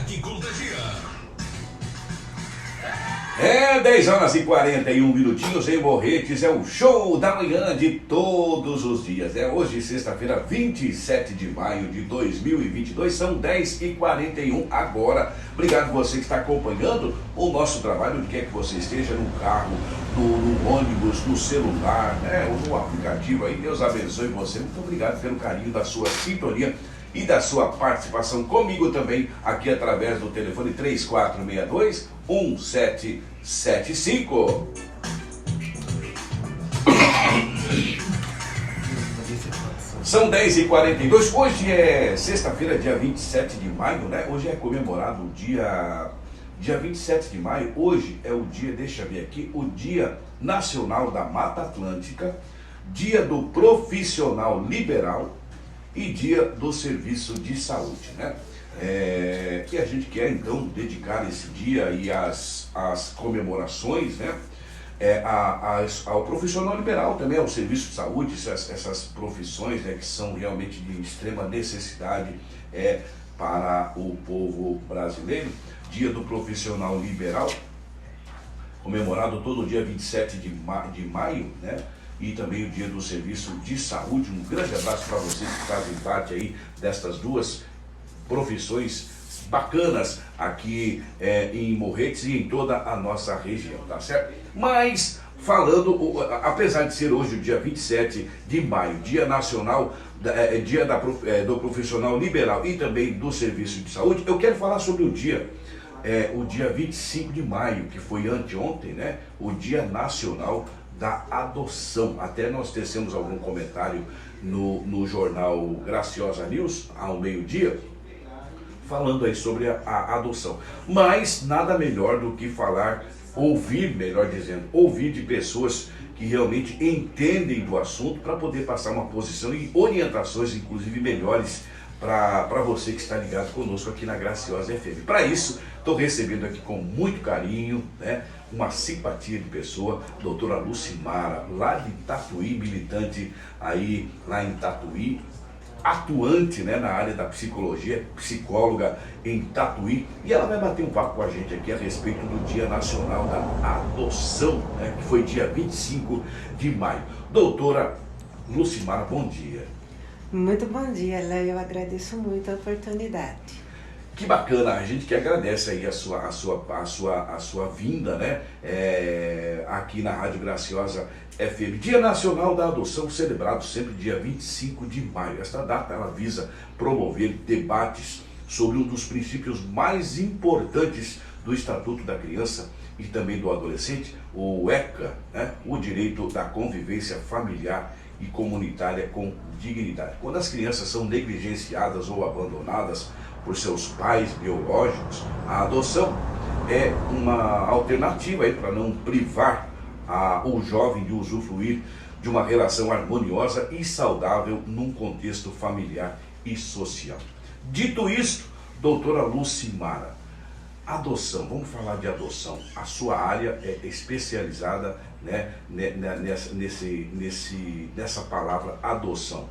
que contagia. 10 horas e 41 minutinhos em Morretes, é o show da manhã de todos os dias. É hoje, sexta-feira, 27 de maio de 2022, são 10 e 41 agora. Obrigado você que está acompanhando o nosso trabalho, onde quer que você esteja, no carro, no ônibus, no celular, né, ou no aplicativo aí. Deus abençoe você. Muito obrigado pelo carinho da sua sintonia e da sua participação comigo também, aqui através do telefone 3462-1775. São 10h42, hoje é sexta-feira, dia 27 de maio, né? Hoje é comemorado o dia 27 de maio, hoje é o dia, deixa eu ver aqui, o Dia Nacional da Mata Atlântica, Dia do Profissional Liberal, e Dia do Serviço de Saúde, né? Que a gente quer então dedicar esse dia e as comemorações, né? Ao profissional liberal também, ao serviço de saúde, essas profissões, né, que são realmente de extrema necessidade para o povo brasileiro. Dia do Profissional Liberal, comemorado todo dia 27 de maio, né? E também o Dia do Serviço de Saúde. Um grande abraço para vocês que fazem parte aí destas duas profissões bacanas aqui em Morretes e em toda a nossa região, tá certo? Mas falando, apesar de ser hoje o dia 27 de maio, Dia Nacional, Dia do Profissional Liberal e também do Serviço de Saúde, eu quero falar sobre o dia 25 de maio, que foi anteontem, né? O Dia Nacional da Adoção. Até nós tecemos algum comentário no jornal Graciosa News, ao meio-dia, falando aí sobre a adoção. Mas nada melhor do que ouvir de pessoas que realmente entendem do assunto, para poder passar uma posição e orientações, inclusive melhores, para você que está ligado conosco aqui na Graciosa FM. Para isso, estou recebendo aqui com muito carinho, né, uma simpatia de pessoa, doutora Lucimara, lá de Tatuí, militante aí lá em Tatuí, atuante, né, na área da psicologia, psicóloga em Tatuí, e ela vai bater um papo com a gente aqui a respeito do Dia Nacional da Adoção, né, que foi dia 25 de maio. Doutora Lucimara, bom dia. Muito bom dia, Léo. Eu agradeço muito a oportunidade. Que bacana, a gente que agradece aí a sua vinda, né? Aqui na Rádio Graciosa FM. Dia Nacional da Adoção, celebrado sempre dia 25 de maio. Esta data ela visa promover debates sobre um dos princípios mais importantes do Estatuto da Criança e também do Adolescente, o ECA, né? O direito da convivência familiar e comunitária com dignidade. Quando as crianças são negligenciadas ou abandonadas por seus pais biológicos, a adoção é uma alternativa para não privar o jovem de usufruir de uma relação harmoniosa e saudável num contexto familiar e social. Dito isto, doutora Lucimara, adoção, vamos falar de adoção. A sua área é especializada, né, nessa palavra adoção.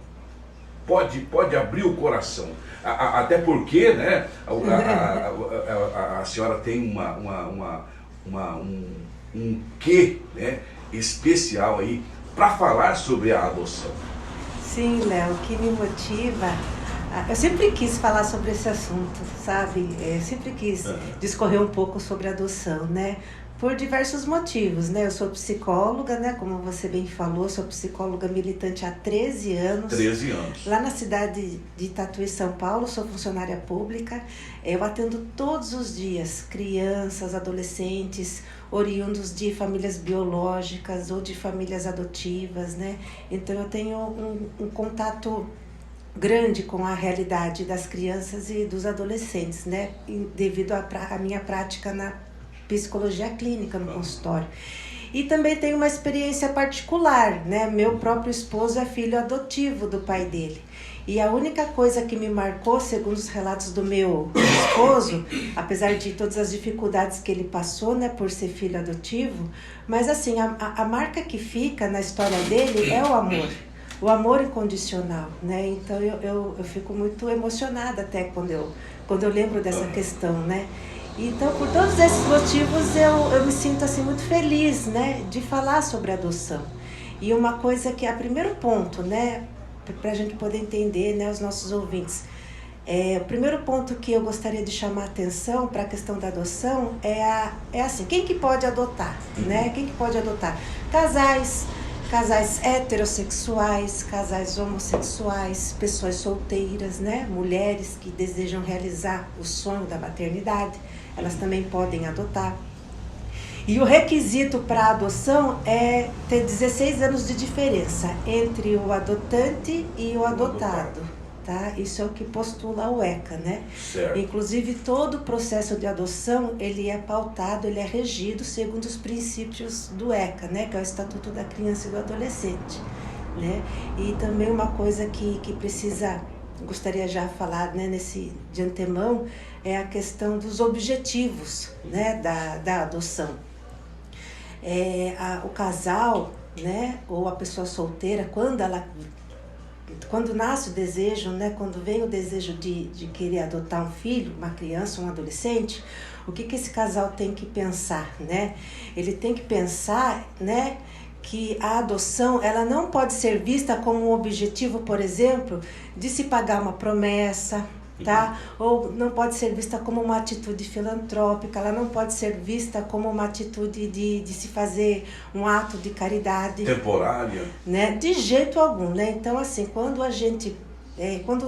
Pode abrir o coração, até porque, né, a senhora tem um quê, né, especial aí para falar sobre a adoção. Sim, Léo, o que me motiva, eu sempre quis falar sobre esse assunto, sabe? Eu sempre quis discorrer um pouco sobre adoção, né? Por diversos motivos, né? Eu sou psicóloga, né? Como você bem falou, sou psicóloga militante há 13 anos. 13 anos. Lá na cidade de Tatuí, São Paulo, sou funcionária pública. Eu atendo todos os dias crianças, adolescentes, oriundos de famílias biológicas ou de famílias adotivas, né? Então eu tenho um contato grande com a realidade das crianças e dos adolescentes, né? Devido à minha prática na psicologia clínica no consultório. E também tenho uma experiência particular, né? Meu próprio esposo é filho adotivo do pai dele. E a única coisa que me marcou, segundo os relatos do meu esposo, apesar de todas as dificuldades que ele passou, né, por ser filho adotivo, mas assim, a marca que fica na história dele é o amor. o amor incondicional, né? Então eu fico muito emocionada até quando eu lembro dessa questão, né? Então, por todos esses motivos, eu me sinto assim muito feliz, né, de falar sobre adoção. E uma coisa que é o primeiro ponto, né, para a gente poder entender, né, os nossos ouvintes. O primeiro ponto que eu gostaria de chamar a atenção para a questão da adoção é assim, quem que pode adotar, né? Quem que pode adotar? Casais heterossexuais, casais homossexuais, pessoas solteiras, né? Mulheres que desejam realizar o sonho da maternidade, elas também podem adotar. E o requisito para a adoção é ter 16 anos de diferença entre o adotante e o adotado. Tá? Isso é o que postula o ECA, né? Certo. Inclusive, todo o processo de adoção, ele é pautado, ele é regido segundo os princípios do ECA, né? Que é o Estatuto da Criança e do Adolescente, né? E também uma coisa que gostaria já de falar, né, de antemão, é a questão dos objetivos, né, da adoção. O casal, né, ou a pessoa solteira, quando nasce o desejo, né, quando vem o desejo de querer adotar um filho, uma criança, um adolescente, o que esse casal tem que pensar, né? Ele tem que pensar, né, que a adoção, ela não pode ser vista como um objetivo, por exemplo, de se pagar uma promessa, tá? Ou não pode ser vista como uma atitude filantrópica, ela não pode ser vista como uma atitude de se fazer um ato de caridade. Temporária. Né? De jeito algum, né? Então, assim, quando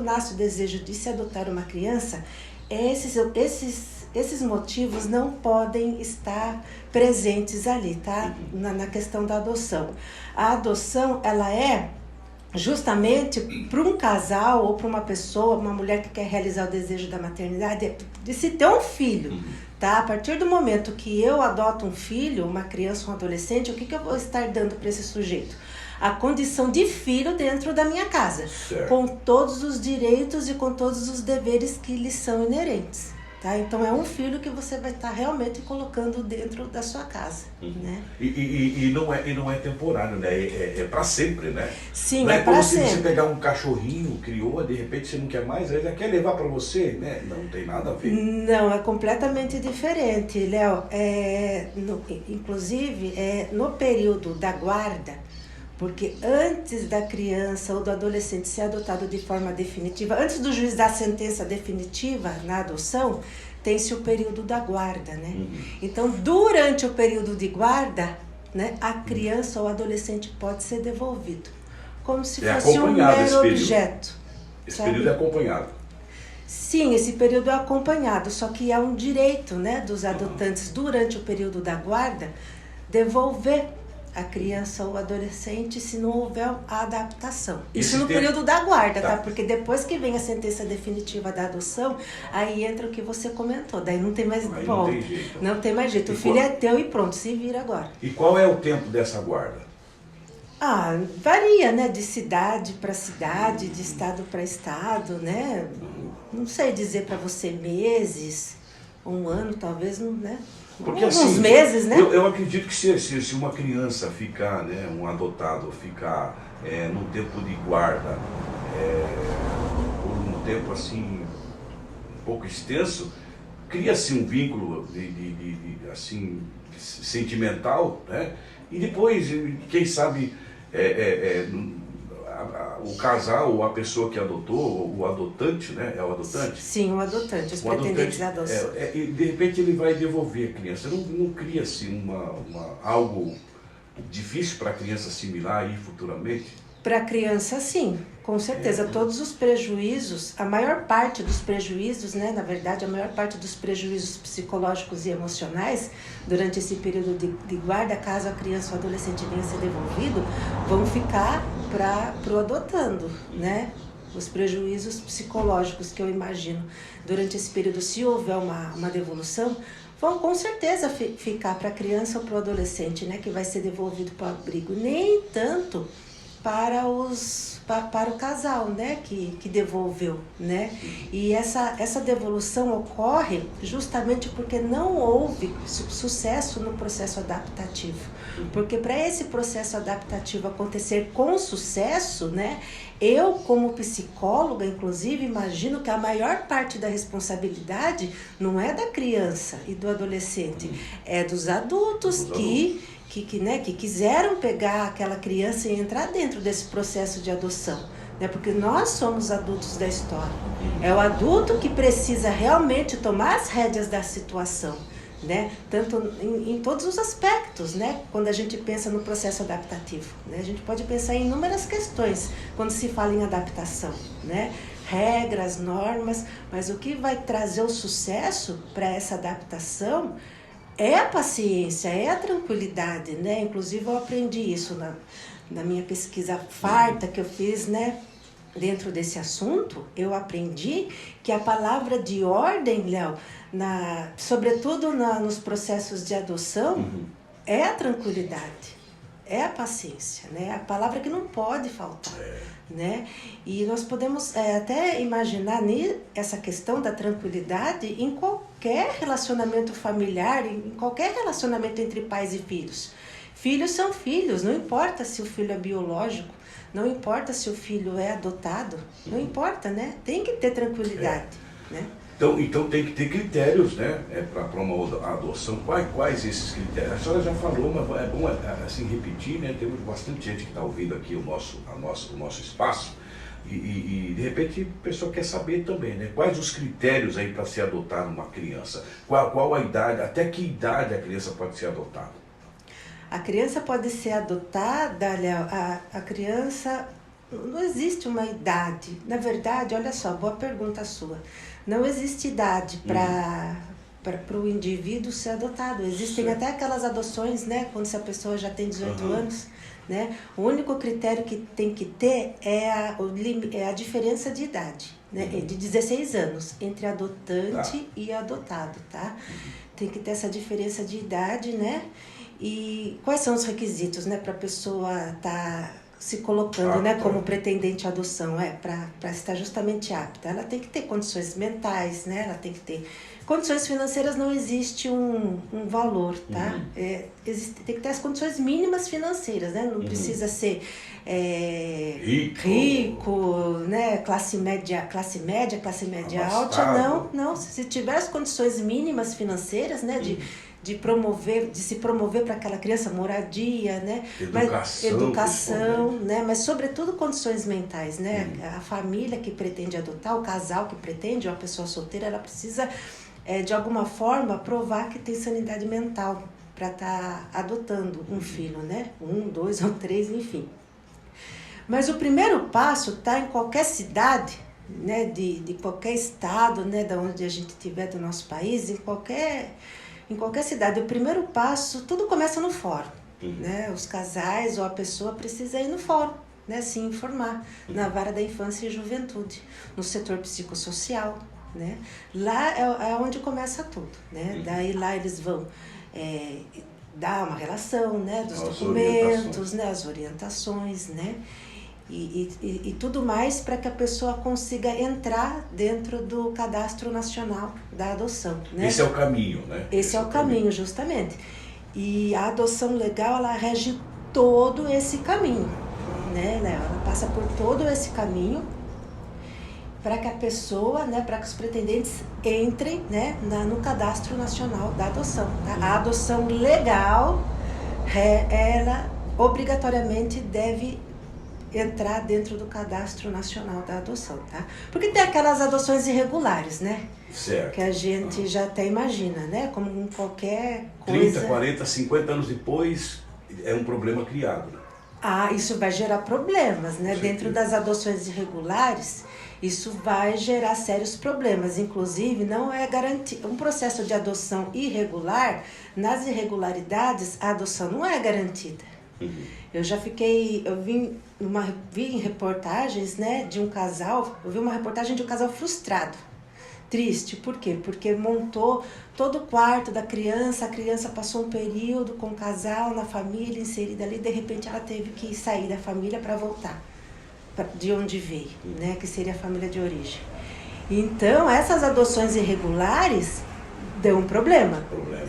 nasce o desejo de se adotar uma criança, esses motivos não podem estar presentes ali, tá? Na questão da adoção. A adoção, ela é justamente para um casal ou para uma pessoa, uma mulher que quer realizar o desejo da maternidade, de se ter um filho, tá? A partir do momento que eu adoto um filho, uma criança, um adolescente, o que eu vou estar dando para esse sujeito? A condição de filho dentro da minha casa, certo, com todos os direitos e com todos os deveres que lhes são inerentes. Tá? Então é um filho que você vai estar realmente colocando dentro da sua casa, né? E não é temporário, né? É para sempre, né? Sim, não é para sempre. Você pegar um cachorrinho, criou, de repente você não quer mais, aí ele quer levar para você, né? Não tem nada a ver. Não, é completamente diferente, Léo. Inclusive, no período da guarda, porque antes da criança ou do adolescente ser adotado de forma definitiva, antes do juiz dar a sentença definitiva na adoção, tem-se o período da guarda, né? Então, durante o período de guarda, né, a criança ou adolescente pode ser devolvido, como se fosse um mero objeto. Esse período é acompanhado. Sim, esse período é acompanhado, só que é um direito, né, dos adotantes, durante o período da guarda, devolver a criança ou adolescente se não houver a adaptação. Isso no período da guarda, tá? Porque depois que vem a sentença definitiva da adoção, aí entra o que você comentou, daí não tem mais volta. Não tem mais jeito. O filho é teu e pronto, se vira agora. E qual é o tempo dessa guarda? Varia, né? De cidade para cidade, de estado para estado, né? Não sei dizer para você meses, um ano, talvez, não, né? Porque, uns assim, meses, né? Eu acredito que se uma criança ficar, né, um adotado ficar num tempo de guarda, por um tempo assim, um pouco extenso, cria-se um vínculo assim, sentimental, né? E depois, quem sabe, o casal ou a pessoa que adotou, o adotante, né? É o adotante? Sim, o adotante, os pretendentes da adoção. E de repente ele vai devolver a criança. Não cria-se algo difícil para a criança assimilar aí futuramente? Para a criança, sim, com certeza. Todos os prejuízos, a maior parte dos prejuízos, né? Na verdade, a maior parte dos prejuízos psicológicos e emocionais durante esse período de guarda, caso a criança ou adolescente venha a ser devolvido, vão ficar para o adotando, né? Os prejuízos psicológicos que eu imagino durante esse período, se houver uma devolução, vão com certeza ficar para a criança ou para o adolescente, né? Que vai ser devolvido para o abrigo. Nem tanto para para o casal, né, que devolveu, né? E essa devolução ocorre justamente porque não houve sucesso no processo adaptativo. Porque para esse processo adaptativo acontecer com sucesso, né, eu como psicóloga, inclusive, imagino que a maior parte da responsabilidade não é da criança e do adolescente, é dos adultos que quiseram pegar aquela criança e entrar dentro desse processo de adoção, né? Porque nós somos adultos da história. É o adulto que precisa realmente tomar as rédeas da situação, né? Tanto em todos os aspectos, né? Quando a gente pensa no processo adaptativo, né? A gente pode pensar em inúmeras questões quando se fala em adaptação, né? Regras, normas, mas o que vai trazer o sucesso para essa adaptação é a paciência, é a tranquilidade, né? Inclusive eu aprendi isso na minha pesquisa farta que eu fiz, né? Dentro desse assunto, eu aprendi que a palavra de ordem, Léo, sobretudo nos processos de adoção, é a tranquilidade, é a paciência, né? A palavra que não pode faltar, né? E nós podemos até imaginar essa questão da tranquilidade em qualquer relacionamento familiar, em qualquer relacionamento entre pais e filhos. Filhos são filhos, não importa se o filho é biológico, não importa se o filho é adotado, não importa, né? Tem que ter tranquilidade, né? Então tem que ter critérios, né, para uma adoção. Quais esses critérios? A senhora já falou, mas é bom assim repetir, né? Temos bastante gente que está ouvindo aqui o nosso espaço e de repente a pessoa quer saber também, né? Quais os critérios aí para se adotar uma criança? Qual a idade, até que idade a criança pode ser adotada? A criança pode ser adotada, Léo, a criança... Não existe uma idade. Na verdade, olha só, boa pergunta sua. Não existe idade para o indivíduo ser adotado. Existem até aquelas adoções, né? Quando a pessoa já tem 18 anos, né? O único critério que tem que ter é a diferença de idade, né? De 16 anos, entre adotante e adotado, tá? Tem que ter essa diferença de idade, né? E quais são os requisitos, né? Para a pessoa estar... se colocando, né, como pretendente à adoção, para estar justamente apta. Ela tem que ter condições mentais, né, ela tem que ter... Condições financeiras não existe um valor, tá? Tem que ter as condições mínimas financeiras, né? Não precisa ser rico, né? Classe média alta, não. Se tiver as condições mínimas financeiras, né, de se promover para aquela criança, moradia, né? Educação, né? Mas sobretudo condições mentais, né? A família que pretende adotar, o casal que pretende, ou a pessoa solteira, ela precisa de alguma forma provar que tem sanidade mental para estar adotando um filho, né? 1, 2 ou 3, enfim. Mas o primeiro passo está em qualquer cidade, né? De qualquer estado, né? Da onde a gente estiver do nosso país, em qualquer cidade, o primeiro passo, tudo começa no fórum, né? Os casais ou a pessoa precisa ir no fórum, né? Se informar, na vara da infância e juventude, no setor psicossocial, né? Lá é onde começa tudo, né? Daí lá eles vão dar uma relação, né? Dos documentos, né? As orientações, né? E tudo mais para que a pessoa consiga entrar dentro do Cadastro Nacional da Adoção, né? Esse é o caminho, né? Esse é o caminho, justamente. E a adoção legal, ela rege todo esse caminho, né, Léo? Ela passa por todo esse caminho para que a pessoa, né, para que os pretendentes entrem, né, no Cadastro Nacional da Adoção, tá? A adoção legal, ela obrigatoriamente deve entrar dentro do Cadastro Nacional da Adoção, tá? Porque tem aquelas adoções irregulares, né? Certo. Que a gente já até imagina, né? Como em qualquer coisa... 30, 40, 50 anos depois, é um problema criado, né? Isso vai gerar problemas, né? Dentro das adoções irregulares, isso vai gerar sérios problemas. Inclusive, não é garantido... Um processo de adoção irregular, nas irregularidades, a adoção não é garantida. Eu vi em reportagens, né, de um casal, eu vi uma reportagem de um casal frustrado, Triste, por quê? Porque montou todo o quarto da criança, a criança passou um período com o casal, na família, inserida ali, de repente ela teve que sair da família para voltar de onde veio, né? Que seria a família de origem. Então, essas adoções irregulares dão problema.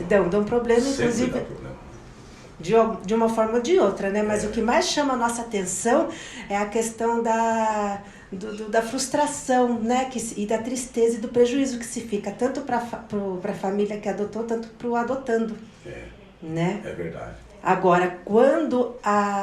Dão problema, inclusive, dá problema. De uma forma ou de outra, né? Mas o que mais chama a nossa atenção é a questão da frustração, né? E da tristeza e do prejuízo que se fica, tanto para a família que adotou, tanto para o adotando. Né? É verdade. Agora, quando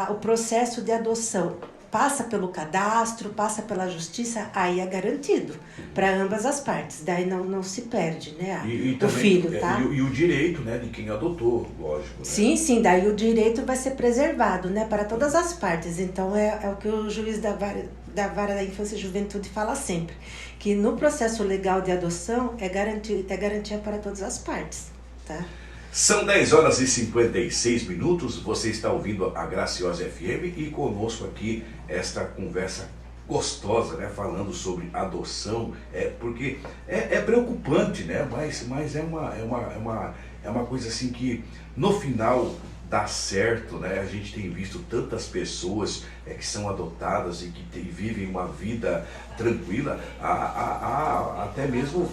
o processo de adoção passa pelo cadastro, passa pela justiça, aí é garantido para ambas as partes. Daí não se perde, né? E o também, filho, tá? E o direito, né, de quem adotou, lógico. Né? Sim, daí o direito vai ser preservado, né, para todas as partes. Então é o que o juiz da Vara da Infância e Juventude fala sempre, que no processo legal de adoção é garantia para todas as partes, tá? São 10 horas e 56 minutos, você está ouvindo a Graciosa FM e conosco aqui esta conversa gostosa, né, falando sobre adoção, porque é preocupante, né, mas é uma coisa assim que no final dá certo, né? A gente tem visto tantas pessoas que são adotadas e que vivem uma vida tranquila, até mesmo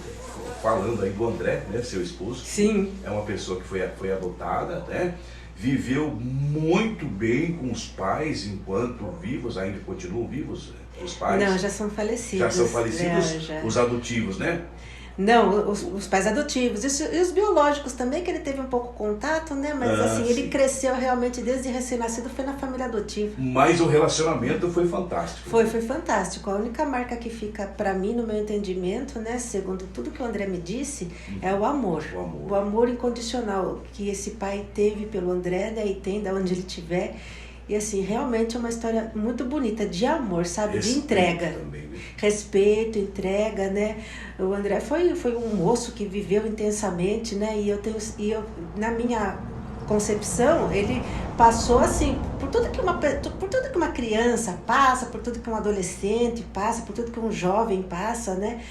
falando aí do André, né, seu esposo. Sim. É uma pessoa que foi adotada, né? Viveu muito bem com os pais enquanto vivos, ainda continuam vivos, os pais? Não, já são falecidos. Já são falecidos, já. Os adotivos, né? Não, os pais adotivos e os biológicos também, que ele teve um pouco contato, né? Mas assim, ele cresceu realmente desde recém-nascido, foi na família adotiva. Mas o relacionamento foi fantástico. Foi fantástico. A única marca que fica para mim, no meu entendimento, né? Segundo tudo que o André me disse, é o amor. O amor incondicional que esse pai teve pelo André, né? E tem, da onde ele estiver. E assim, realmente é uma história muito bonita de amor, sabe? Respeito de entrega. Também, né? Respeito, entrega, né? O André foi um moço que viveu intensamente, né? E eu, na minha concepção, ele passou assim, por tudo que uma criança passa, por tudo que um adolescente passa, por tudo que um jovem passa, né?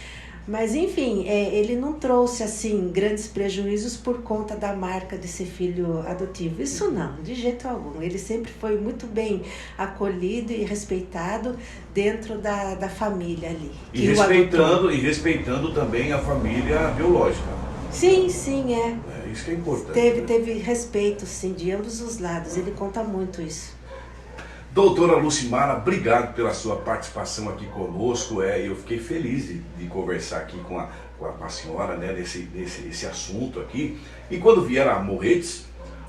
Mas, enfim, ele não trouxe, assim, grandes prejuízos por conta da marca de ser filho adotivo. Isso não, de jeito algum. Ele sempre foi muito bem acolhido e respeitado dentro da família ali. E respeitando também a família biológica. Sim, é. É isso que é importante. Teve respeito, sim, de ambos os lados. Ele conta muito isso. Doutora Lucimara, obrigado pela sua participação aqui conosco. Eu fiquei feliz de conversar aqui com a senhora, né, nesse assunto aqui. E quando vier a Morretes,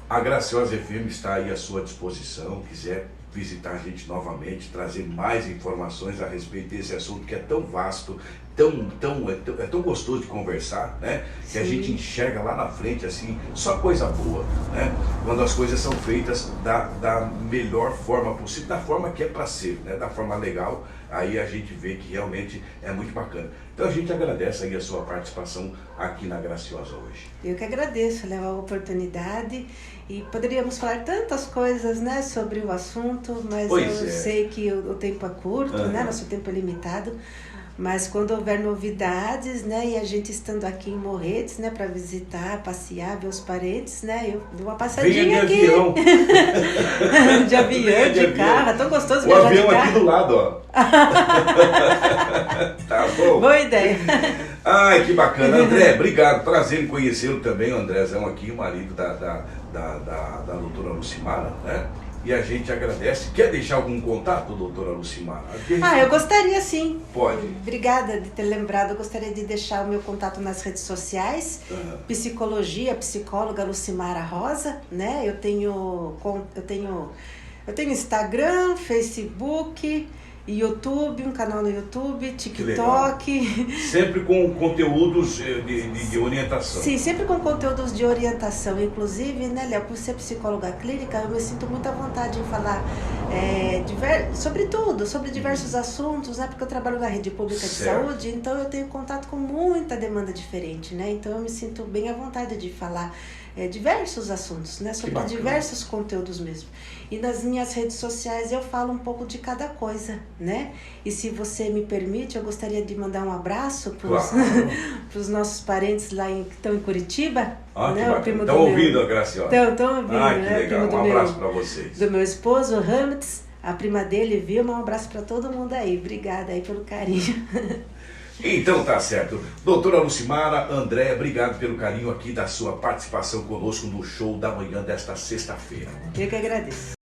a Graciosa FM está aí à sua disposição. Quiser visitar a gente novamente, trazer mais informações a respeito desse assunto que é tão vasto, é tão gostoso de conversar, né? Que a gente enxerga lá na frente, assim, só coisa boa, né? Quando as coisas são feitas da melhor forma possível, da forma que é para ser, né? Da forma legal, aí a gente vê que realmente é muito bacana. Então a gente agradece aí a sua participação aqui na Graciosa hoje. Eu que agradeço, Léo, a oportunidade, e poderíamos falar tantas coisas, né, sobre o assunto, mas sei que o tempo é curto, né? Nosso tempo é limitado. Mas quando houver novidades, né, e a gente estando aqui em Morretes, né, para visitar, passear, ver os parentes, né, eu dou uma passadinha aqui. De avião. De avião, de carro, é tão gostoso viajar de carro. O avião aqui do lado, ó. Tá bom. Boa ideia. Ai, que bacana. André, obrigado. Prazer em conhecê-lo também, o Andrézão aqui, o marido da doutora Lucimara, né? E a gente agradece. Quer deixar algum contato, doutora Lucimara? Eu gostaria sim. Pode. Obrigada de ter lembrado. Eu gostaria de deixar o meu contato nas redes sociais. Psicóloga Lucimara Rosa, né? Eu tenho Instagram, Facebook, YouTube, um canal no YouTube, TikTok. Sempre com conteúdos de orientação. Sim, sempre com conteúdos de orientação. Inclusive, né, Léo, por ser psicóloga clínica, eu me sinto muito à vontade em falar sobre tudo, sobre diversos assuntos, né? Porque eu trabalho na rede pública de Certo. saúde, então eu tenho contato com muita demanda diferente, né? Então eu me sinto bem à vontade de falar diversos assuntos, né? Sobre bacana. diversos conteúdos mesmo. E nas minhas redes sociais eu falo um pouco de cada coisa, né? E se você me permite, eu gostaria de mandar um abraço para os Claro. nossos parentes lá que estão em Curitiba. Ah, que né? bacana. Estão ouvindo a Graciola? Estão ouvindo, Ah, que né? legal. Um abraço para vocês. Do meu esposo, Hamits, a prima dele, Vilma. Um abraço para todo mundo aí. Obrigada aí pelo carinho. Então tá certo. Doutora Lucimara, André, obrigado pelo carinho aqui da sua participação conosco no show da manhã desta sexta-feira. Eu que agradeço.